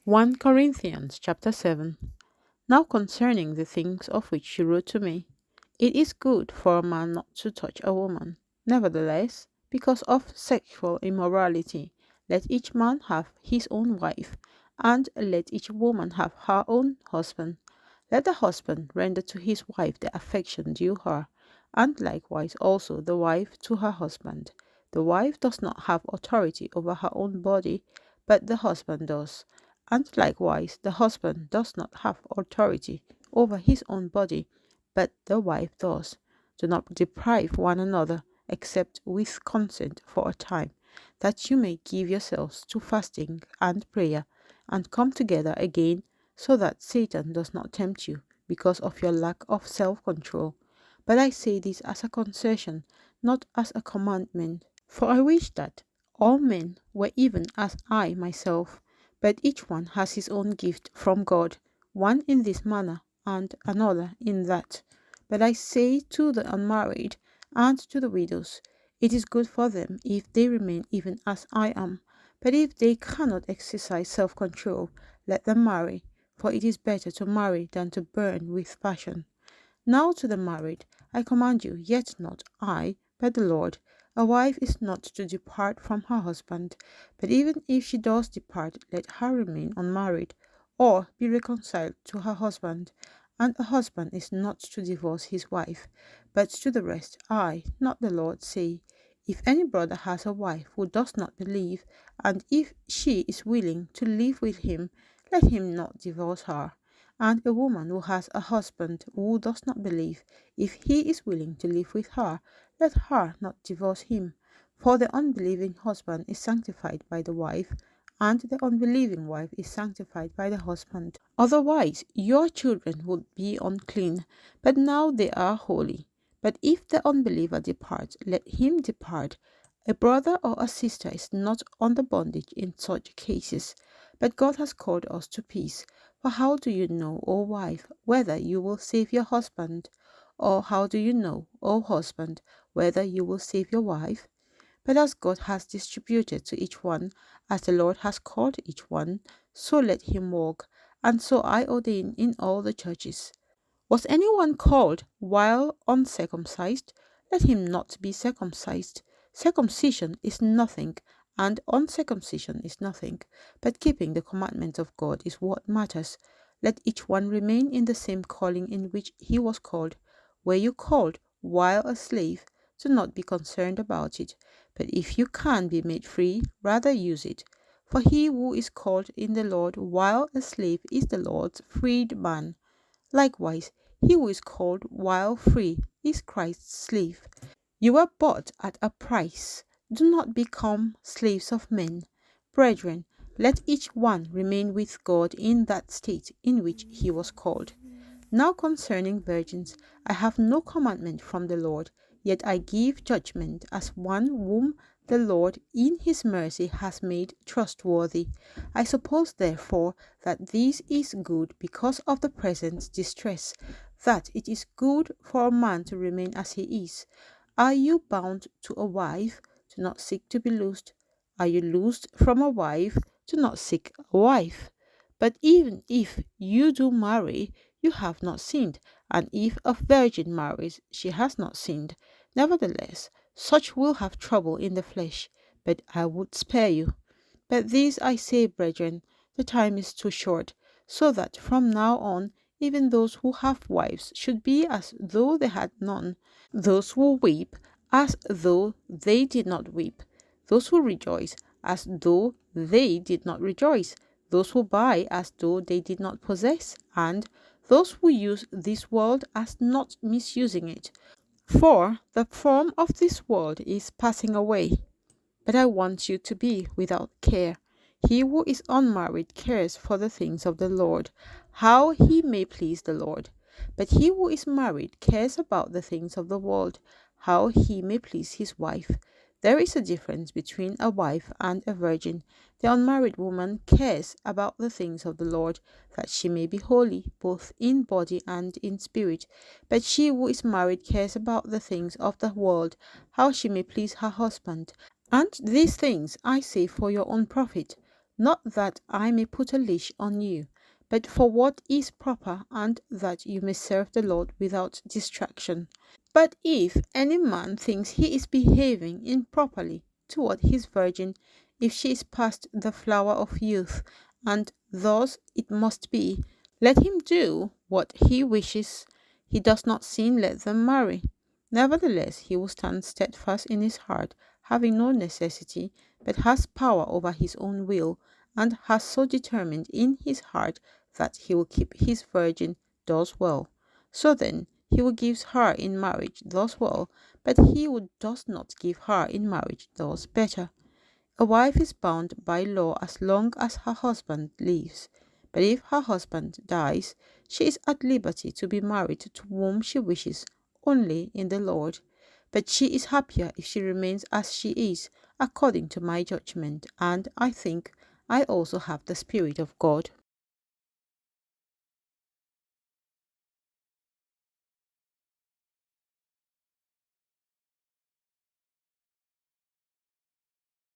1 Corinthians chapter 7. Now concerning the things of which she wrote to me, it is good for a man not to touch a woman. Nevertheless, because of sexual immorality, let each man have his own wife, and let each woman have her own husband. Let the husband render to his wife the affection due her, and likewise also the wife to her husband. The wife does not have authority over her own body, but the husband does. And likewise the husband does not have authority over his own body, but the wife does. Do not deprive one another, except with consent for a time, that you may give yourselves to fasting and prayer, and come together again, so that Satan does not tempt you because of your lack of self control. But I say this as a concession, not as a commandment. For I wish that all men were even as I myself, but each one has his own gift from God, one in this manner, and another in that. But I say to the unmarried and to the widows, it is good for them if they remain even as I am. But if they cannot exercise self control, let them marry, for it is better to marry than to burn with passion. Now to the married, I command you, yet not I, but the Lord. A wife is not to depart from her husband, but even if she does depart, let her remain unmarried, or be reconciled to her husband. And a husband is not to divorce his wife, but to the rest, I, not the Lord, say, if any brother has a wife who does not believe, and if she is willing to live with him, let him not divorce her. And a woman who has a husband who does not believe, if he is willing to live with her, let her not divorce him. For the unbelieving husband is sanctified by the wife, and the unbelieving wife is sanctified by the husband. Otherwise, your children would be unclean, but now they are holy. But if the unbeliever depart, let him depart. A brother or a sister is not under bondage in such cases, but God has called us to peace. For how do you know, O wife, whether you will save your husband? Or how do you know, O husband, whether you will save your wife? But as God has distributed to each one, as the Lord has called each one, so let him walk. And so I ordain in all the churches. Was anyone called while uncircumcised? Let him not be circumcised. Circumcision is nothing, and uncircumcision is nothing, but keeping the commandments of God is what matters. Let each one remain in the same calling in which he was called. Were you called while a slave? Do not be concerned about it. But if you can be made free, rather use it. For he who is called in the Lord while a slave is the Lord's freed man. Likewise, he who is called while free is Christ's slave. You were bought at a price. Do not become slaves of men. Brethren, let each one remain with God in that state in which he was called. Now concerning virgins, I have no commandment from the Lord, yet I give judgment as one whom the Lord in his mercy has made trustworthy. I suppose therefore that this is good because of the present distress, that it is good for a man to remain as he is. Are you bound to a wife? Do not seek to be loosed. Are you loosed from a wife? Do not seek a wife. But even if you do marry, you have not sinned, and if a virgin marries, she has not sinned. Nevertheless, such will have trouble in the flesh, but I would spare you. But this I say, brethren, the time is too short, so that from now on, even those who have wives should be as though they had none, those who weep as though they did not weep, those who rejoice as though they did not rejoice, those who buy as though they did not possess, and those who use this world as not misusing it. For the form of this world is passing away. But I want you to be without care. He who is unmarried cares for the things of the Lord, how he may please the Lord. But he who is married cares about the things of the world, how he may please his wife. There is a difference between a wife and a virgin. The unmarried woman cares about the things of the Lord, that she may be holy, both in body and in spirit. But she who is married cares about the things of the world, how she may please her husband. And these things I say for your own profit. not that I may put a leash on you, but for what is proper, and that you may serve the Lord without distraction. But if any man thinks he is behaving improperly toward his virgin, if she is past the flower of youth, and thus it must be, let him do what he wishes. He does not sin, let them marry. Nevertheless, he will stand steadfast in his heart, having no necessity, but has power over his own will, and has so determined in his heart that he will keep his virgin, does well. So then, he who gives her in marriage does well, but he who does not give her in marriage does better. A wife is bound by law as long as her husband lives, but if her husband dies, she is at liberty to be married to whom she wishes, only in the Lord. But she is happier if she remains as she is, according to my judgment, and I think I also have the Spirit of God.